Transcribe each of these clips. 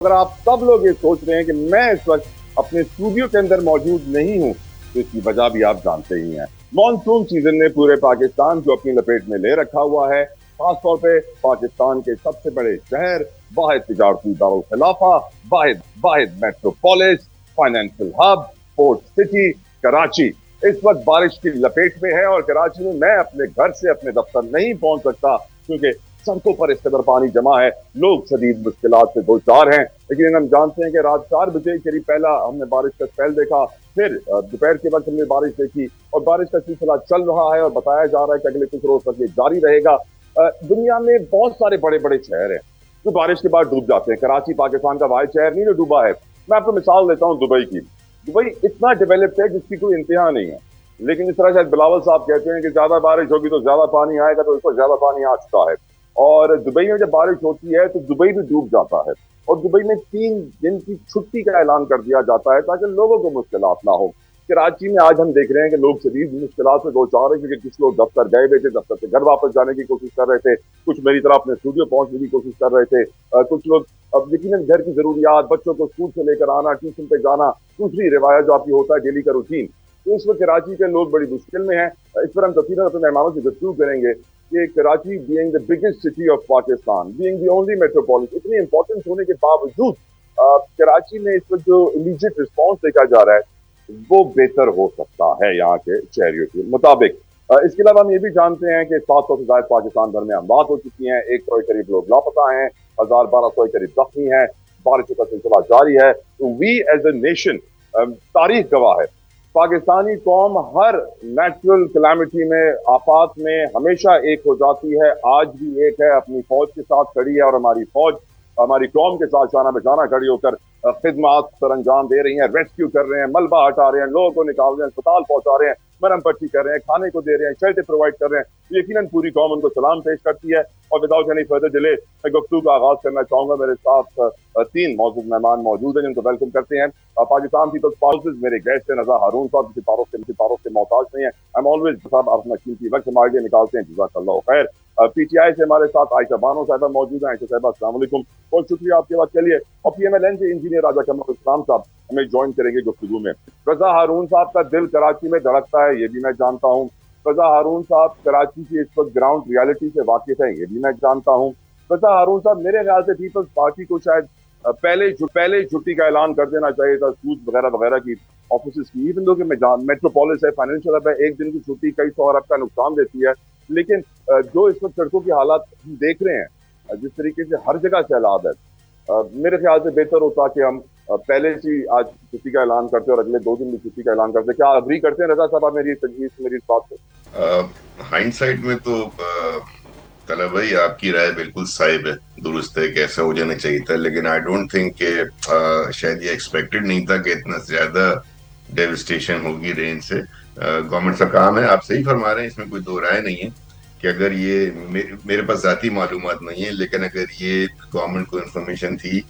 अगर आप सब लोग ये सोच रहे हैं कि मैं इस वक्त अपने स्टूडियो के अंदर मौजूद नहीं हूं, तो इसकी वजह भी आप जानते ही हैं। मॉनसून सीजन ने पूरे पाकिस्तान को अपनी लपेट में ले रखा हुआ है। खासतौर पे पाकिस्तान के सबसे बड़े शहर, वाहिद तिजारती दारुल खिलाफा, वाहिद वाहिद metropolis, financial hub, port city Karachi इस वक्त बारिश की लपेट में है। और कराची में मैं अपने घर से अपने दफ्तर नहीं पहुंच सकता क्योंकि सड़कों पर इस कदर पानी जमा है, लोग शदीद मुश्किलात से दो चार हैं। लेकिन हम जानते हैं कि रात 4 बजे करीब पहला हमने बारिश का स्पेल देखा, फिर दोपहर के वक्त हमने बारिश देखी और बारिश का सिलसिला चल रहा है और बताया जा रहा है कि अगले कुछ रोज तक ये जारी रहेगा। दुनिया में बहुत सारे बड़े बड़े शहर हैं जो बारिश के बाद डूब जाते हैं। कराची पाकिस्तान का वाहिद शहर नहीं जो डूबा है। मैं आपको मिसाल देता हूँ दुबई की। दुबई इतना डेवलप्ड है जिसकी कोई इंतहा नहीं है, लेकिन इस तरह शायद बिलावल साहब कहते हैं कि ज्यादा बारिश होगी तो ज्यादा पानी आएगा, तो इसको ज्यादा पानी आ चुका है। और दुबई में जब बारिश होती है तो दुबई भी डूब जाता है और दुबई में 3 दिन की छुट्टी का ऐलान कर दिया जाता है ताकि लोगों को मुश्किलात ना हो। कराची में आज हम देख रहे हैं कि लोग शदीद मुश्किलात से दो चार हैं क्योंकि कुछ लोग दफ्तर गए हुए थे, दफ्तर से घर वापस जाने की कोशिश कर रहे थे, कुछ मेरी तरह अपने स्टूडियो पहुंचने की कोशिश कर रहे थे, कुछ लोग अब यकीनन घर की जरूरियात, बच्चों को स्कूल से लेकर आना, ट्यूशन पे जाना, दूसरी रिवायत जो आपकी होता है डेली का रूटीन, तो इस वक्त कराची के लोग बड़ी मुश्किल में हैं। इस पर हम तफसीलन अपने मेहमानों से गुफ्तगू करेंगे कि Karachi being the biggest city of Pakistan, being the only metropolis, इतनी इंपॉर्टेंट होने के बावजूद कराची में इस वक्त जो इमीडिएट रिस्पॉन्स देखा जा रहा है वो बेहतर हो सकता है यहाँ के शहरियों के मुताबिक। इसके अलावा हम ये भी जानते हैं कि 700 से ज्यादा पाकिस्तान भर में अमवात हो चुकी हैं, 100 के करीब लोग लापता हैं, 1200 के करीब जख्मी हैं, बारिशों का सिलसिला जारी है। तो वी एज ए नेशन, तारीख गवाह है, पाकिस्तानी कौम हर नेचुरल कैलामिटी में, आफात में हमेशा एक हो जाती है, आज भी एक है, अपनी फौज के साथ खड़ी है और हमारी फौज हमारी कौम के साथ शाना बशाना खड़ी होकर खिदमात सर अंजाम दे रही हैं, रेस्क्यू कर रहे हैं, मलबा हटा रहे हैं, लोगों को निकाल रहे हैं, अस्पताल पहुंचा रहे हैं, मरहम पट्टी कर रहे हैं, खाने को दे रहे हैं, शेल्टर प्रोवाइड कर रहे हैं। यकीनन पूरी कौम उनको सलाम पेश करती है। और विदाउट एनी फर्दर डिले मैं गुफ्तगू का आगाज करना चाहूंगा। मेरे साथ 3 मौजूद मेहमान मौजूद हैं जिनको वेलकम करते हैं। पाकिस्तान पीपल्स पार्टी मेरे गेस्ट हैं रजा हारून साहब, सितारों से मोहताज नहीं है। आई एम ऑलवेज साहब अपना कीमती वक्त हमारे लिए निकालते हैं, जज़ाकल्लाह खैर। पीटीआई से हमारे साथ आयशा बानो साहिबा मौजूद हैं। आयशा साहिबा अस्सलाम वालेकुम, बहुत शुक्रिया आपके वक्त के लिए। और पीएमएलएन से इंजीनियर राजा कमर इस्लाम साहब हमें ज्वाइन करेंगे गुफ्तगू में। रजा हारून साहब का दिल कराची में धड़कता है, ये भी मैं जानता हूँ। रजा हारून साहब कराची की इस वक्त ग्राउंड रियलिटी से वाकिफ है, ये भी मैं जानता हूँ। रजा हारून साहब, मेरे ख्याल से पीपल्स पार्टी को शायद पहले छुट्टी का ऐलान कर देना चाहिए था स्कूल वगैरह वगैरह की, ऑफिस की। इवन दो कि मेट्रोपोलिस है, फाइनेंशियल हब है, एक दिन की छुट्टी कई सौ अरब का नुकसान देती है। लेकिन जो इस वक्त सड़कों की हालात हम देख रहे हैं, जिस तरीके से हर जगह सैलाब है, मेरे ख्याल से बेहतर होता कि हम पहले से आज छुट्टी का ऐलान करते और अगले 2 दिन की छुट्टी का ऐलान करते। क्या अग्री करते हैं रजा साहब आप मेरी इस बात से? हाइंडसाइट में तो तलब भाई आपकी राय बिल्कुल साहिब है, दुरुस्त है कि ऐसा हो जाना चाहिए था, लेकिन आई डोंट थिंक कि शायद ये एक्सपेक्टेड नहीं था कि इतना ज्यादा डेविस्टेशन होगी रेन से। गवर्नमेंट का काम है, आप सही फरमा रहे हैं, इसमें कोई दो राय नहीं है कि अगर ये मेरे पास जाती मालूमात नहीं है, लेकिन अगर ये गवर्नमेंट को इन्फॉर्मेशन थी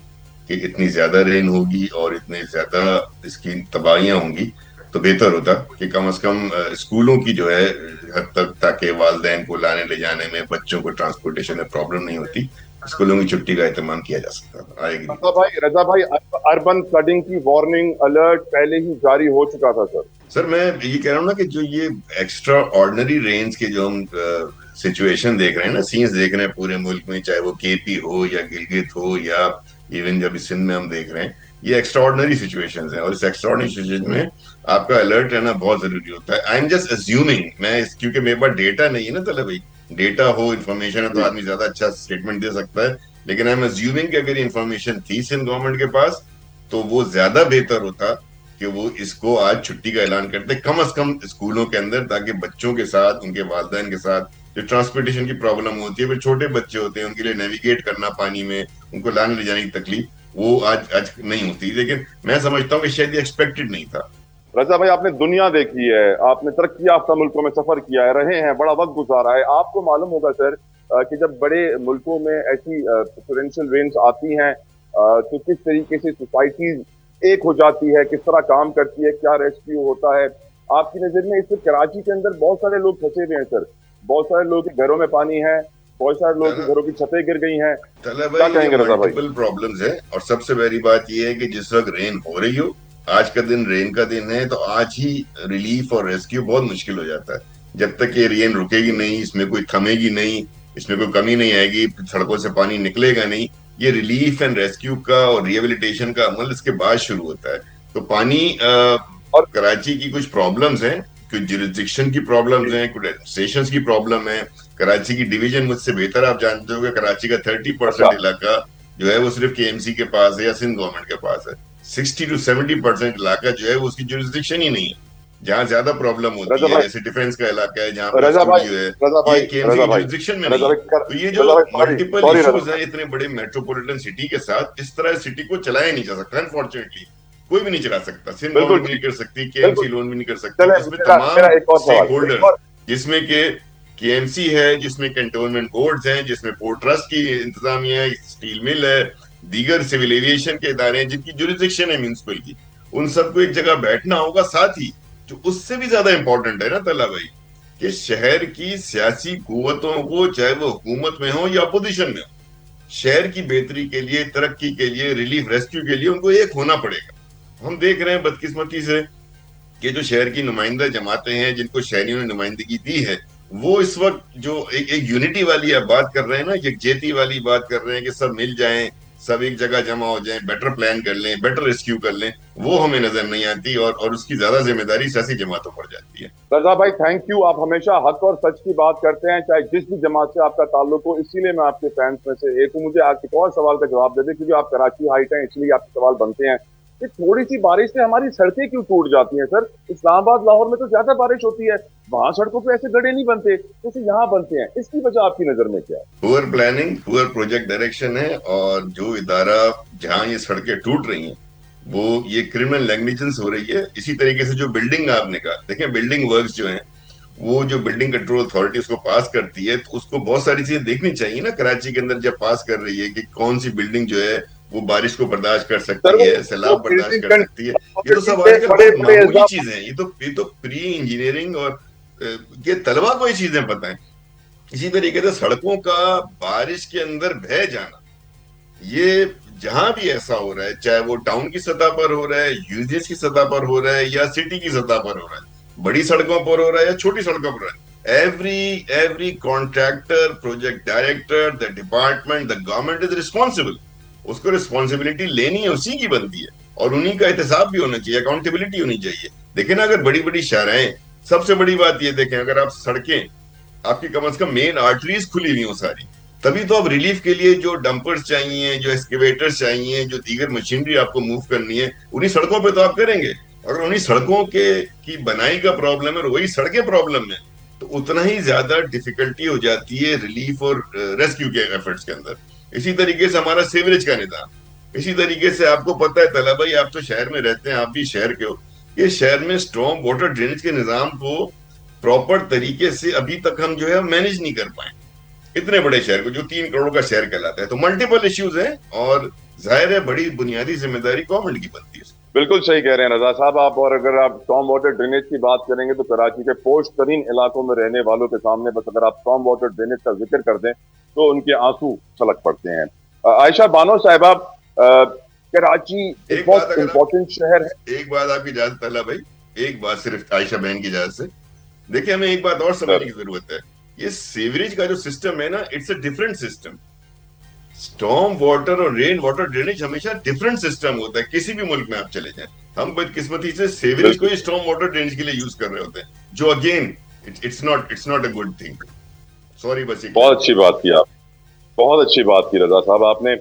कि इतनी ज्यादा रेन होगी और इतने ज्यादा इसकी तबाहियां होंगी तो बेहतर होता कि कम से कम स्कूलों की जो है हद तक, ताकि वालदैन को लाने ले जाने में, बच्चों को ट्रांसपोर्टेशन में प्रॉब्लम नहीं होती, स्कूलों की छुट्टी का एहतमाम किया जा सकता। आएगी रजा भाई, अर्बन फ्लडिंग की वार्निंग अलर्ट पहले ही जारी हो चुका था सर। सर मैं ये कह रहा हूँ ना कि जो ये एक्स्ट्रा ऑर्डिनरी रेंज के जो हम सिचुएशन देख रहे हैं ना, सीन्स देख रहे हैं पूरे मुल्क में, चाहे वो केपी हो या गिलगित हो या इवन जब सिंध में हम देख रहे हैं, ये एक्स्ट्रा ऑर्डिनरी सिचुएशन है और इस एक्स्ट्रा ऑर्डिनरी सिचुएशन में आपका अलर्ट रहना बहुत जरूरी होता है। आई एम जस्ट अज्यूमिंग, क्योंकि मेरे पास डेटा नहीं है ना तलब भाई, डेटा हो, इन्फॉर्मेशन है तो आदमी ज्यादा अच्छा स्टेटमेंट दे सकता है, लेकिन आई एम अज्यूमिंग कि अगर इन्फॉर्मेशन थी सिंध गवर्नमेंट के पास तो वो ज्यादा बेहतर होता कि वो इसको आज छुट्टी का ऐलान करते कम से कम स्कूलों के अंदर, ताकि बच्चों के साथ, उनके वालिदैन के साथ जो ट्रांसपोर्टेशन की प्रॉब्लम होती है, फिर छोटे बच्चे होते हैं उनके लिए नेविगेट करना पानी में, उनको लाने ले जाने की तकलीफ, वो आज नहीं होती। लेकिन मैं समझता हूँ कि शायद ये एक्सपेक्टेड नहीं था। रजा भाई, आपने दुनिया देखी है, आपने तरक्की याफ्ता मुल्कों में सफर किया है, रहे हैं, बड़ा वक्त गुजारा है, आपको मालूम होगा सर कि जब बड़े मुल्कों में ऐसी पोटेंशियल रेंज आती हैं तो किस तरीके से सोसाइटीज एक हो जाती है, किस तरह काम करती है, क्या रेस्क्यू होता है। आपकी नजर में इस कराची के अंदर बहुत सारे लोग फंसे हुए हैं सर, बहुत सारे लोग के घरों में पानी है, بہت سارے لوگوں کے گھروں کی چھتیں گر گئی ہیں. کیا کہیں گے رضا بھائی؟ ملٹیپل پرابلمز ہیں, اور سب سے بڑی بات یہ ہے کہ جس وقت رین ہو رہی ہو, آج کا دن رین کا دن ہے, تو آج ہی ریلیف اور ریسکیو بہت مشکل ہو جاتا ہے. جب تک یہ رین رکے گی نہیں, اس میں کوئی تھمے گی نہیں, اس میں کوئی کمی نہیں آئے گی, سڑکوں سے پانی نکلے گا نہیں, یہ ریلیف اینڈ ریسکیو کا اور ریہیبلیٹیشن کا عمل اس کے بعد شروع ہوتا ہے. تو پانی کراچی کی کچھ پرابلمز ہیں, کچھ جیورسڈکشن کی پرابلمز ہیں, کچھ ایڈمنسٹریشنز کی پرابلم ہے. کراچی کی ڈویژن مجھ سے بہتر آپ جانتے ہو کہ کراچی کا 30% علاقہ جو ہے وہ صرف کے ایم سی کے پاس ہے یا سندھ گورنمنٹ کے پاس ہے. 60 to 70% علاقہ جو ہے وہ اس کی جیورسڈکشن ہی نہیں ہے. جہاں زیادہ پرابلم ہوتی ہے, جیسے ڈیفینس کا علاقہ ہے جہاں پر اسٹوڈیو ہے, یہ کے ایم سی کی جیورسڈکشن میں نہیں ہے. تو یہ جو ملٹیپل ایشوز ہیں اتنے بڑے میٹروپولیٹن سٹی کے ساتھ, اس طرح سٹی کو چلایا نہیں جا سکتا. انفارچونیٹلی کوئی بھی نہیں چلا سکتا, سندھ گورنمنٹ بھی نہیں کر سکتی, کے ایم سی لون بھی نہیں کر سکتی. اس میں تمام اسٹیک ہولڈر, جس میں کہ کے ایم سی ہے, جس میں کنٹونمنٹ بورڈز ہیں, جس میں پورٹ ٹرسٹ کی انتظامیہ ہے, اسٹیل مل ہے, دیگر سول ایویشن کے ادارے ہیں جن کی جوریسڈکشن ہے میونسپل کی, ان سب کو ایک جگہ بیٹھنا ہوگا. ساتھ ہی جو اس سے بھی زیادہ امپورٹنٹ ہے نا طلحہ بھائی, کہ شہر کی سیاسی قوتوں کو, چاہے وہ حکومت میں ہو یا اپوزیشن میں ہو, شہر کی بہتری کے لیے, ترقی کے لیے, ریلیف ریسکیو کے لیے ان کو ایک ہونا پڑے گا. ہم دیکھ رہے ہیں بدقسمتی سے کہ جو شہر کی نمائندہ جماعتیں ہیں, جن کو شہریوں نے نمائندگی دی ہے, وہ اس وقت جو ایک یونٹی والی آپ بات کر رہے ہیں نا, یکجہتی والی بات کر رہے ہیں کہ سب مل جائیں, سب ایک جگہ جمع ہو جائیں, بیٹر پلان کر لیں, بیٹر ریسکیو کر لیں, وہ ہمیں نظر نہیں آتی, اور اس کی زیادہ ذمہ داری سیاسی جماعتوں پر جاتی ہے. رضا بھائی تھینک یو, آپ ہمیشہ حق اور سچ کی بات کرتے ہیں چاہے جس بھی جماعت سے آپ کا تعلق ہو, اسی لیے میں آپ کے فینس میں سے ایک ہوں. مجھے آپ ایک اور سوال کا جواب دے دیں, کیونکہ آپ کراچی ہائٹ ہیں اس لیے آپ کے سوال بنتے ہیں کہ تھوڑی سی بارش سے ہماری سڑکیں کیوں ٹوٹ جاتی ہیں سر؟ اسلام آباد لاہور میں تو زیادہ بارش ہوتی ہے, وہاں سڑکوں پہ ایسے گڑھے نہیں بنتے جیسے یہاں بنتے ہیں. اس کی وجہ آپ کی نظر میں کیا ہے؟ پور پلاننگ, پور پروجیکٹ ڈائریکشن ہے, اور جو ادارہ جہاں یہ سڑکیں ٹوٹ رہی ہیں وہ یہ کرمنل نیگلیجنس ہو رہی ہے. اسی طریقے سے جو بلڈنگ آپ نے کہا, دیکھیں بلڈنگ ورکس جو ہیں, وہ جو بلڈنگ کنٹرول اتھارٹی اس کو پاس کرتی ہے, تو اس کو بہت ساری چیزیں دیکھنی چاہیے نا کراچی کے اندر جب پاس کر رہی ہے, کہ کون سی بلڈنگ جو ہے وہ بارش کو برداشت کر سکتی ہے, سیلاب برداشت کر سکتی ہے. یہ تو سب آج کل بہت معمولی چیزیں ہیں, یہ تو پری انجینئرنگ اور یہ طلبہ کو یہ چیزیں پتہ ہیں. اسی طریقے سے سڑکوں کا بارش کے اندر بہہ جانا, یہ جہاں بھی ایسا ہو رہا ہے, چاہے وہ ٹاؤن کی سطح پر ہو رہا ہے, یوزیز کی سطح پر ہو رہا ہے, یا سٹی کی سطح پر ہو رہا ہے, بڑی سڑکوں پر ہو رہا ہے یا چھوٹی سڑکوں پر ہو رہا ہے, every contractor, project director, the department, the government is responsible. اس کو ریسپانسبلٹی لینی ہے, اسی کی بنتی ہے, اور انہی کا احتساب بھی ہونا چاہیے, اکاؤنٹیبلٹی ہونی چاہیے. دیکھیں نا, اگر بڑی بڑی شاہراہیں, سب سے بڑی بات یہ دیکھیں, اگر آپ سڑکیں, آپ کی کم از کم مین آرٹریز کھلی ہوئی ہوں ساری, تبھی تو اب ریلیف کے لیے جو ڈمپرز چاہیے, جو ایکسکیویٹرز چاہیے, جو دیگر مشینری آپ کو موو کرنی ہے, انہی سڑکوں پہ تو آپ کریں گے. اگر انہی سڑکوں کی بنائی کا پرابلم ہے اور وہی سڑکیں پرابلم ہیں, تو اتنا ہی زیادہ ڈیفیکلٹی ہو جاتی ہے ریلیف اور ریسکیو کے ایفرٹس کے اندر. اسی طریقے سے ہمارا سیوریج کا نظام, اسی طریقے سے آپ کو پتہ ہے طلحہ بھائی, آپ تو شہر میں رہتے ہیں, آپ بھی شہر کے ہو, کہ شہر میں اسٹرانگ واٹر ڈرینیج کے نظام کو پراپر طریقے سے ابھی تک ہم جو ہے مینج نہیں کر پائے, اتنے بڑے شہر کو جو 3 کروڑ کا شہر کہلاتا ہے. تو ملٹیپل ایشوز ہیں, اور ظاہر ہے بڑی بنیادی ذمہ داری گورنمنٹ کی بنتی ہے. بالکل صحیح کہہ رہے ہیں رضا صاحب آپ, اور اگر آپ اسٹارم واٹر ڈرینیج کی بات کریں گے تو کراچی کے پوش ترین علاقوں میں رہنے والوں کے سامنے بس اگر آپ اسٹارم واٹر ڈرینیج کا ذکر کر دیں تو ان کے آنسو چھلک پڑتے ہیں. عائشہ بانو صاحبہ, کراچی ایک بہت امپورٹنٹ شہر ہے. ایک بات آپ کی اجازت طلحہ بھائی, ایک بات صرف عائشہ بہن کی اجازت سے, دیکھیں ہمیں ایک بات اور سمجھنے کی ضرورت ہے. یہ سیوریج کا جو سسٹم ہے نا, it's a different system. Storm water اور رین واٹر ڈرینیج ہمیشہ ڈفرنٹ سسٹم ہوتا ہے, کسی بھی ملک میں آپ چلے جائیں. ہم بدقسمتی سے سیوریج کو ہی اسٹارم واٹر ڈرینیج کے لیے یوز کر رہے ہوتے ہیں, جو again it's not a good thing. Sorry, بس بہت اچھی بات کی آپ, بہت اچھی بات کی رضا صاحب آپ نے.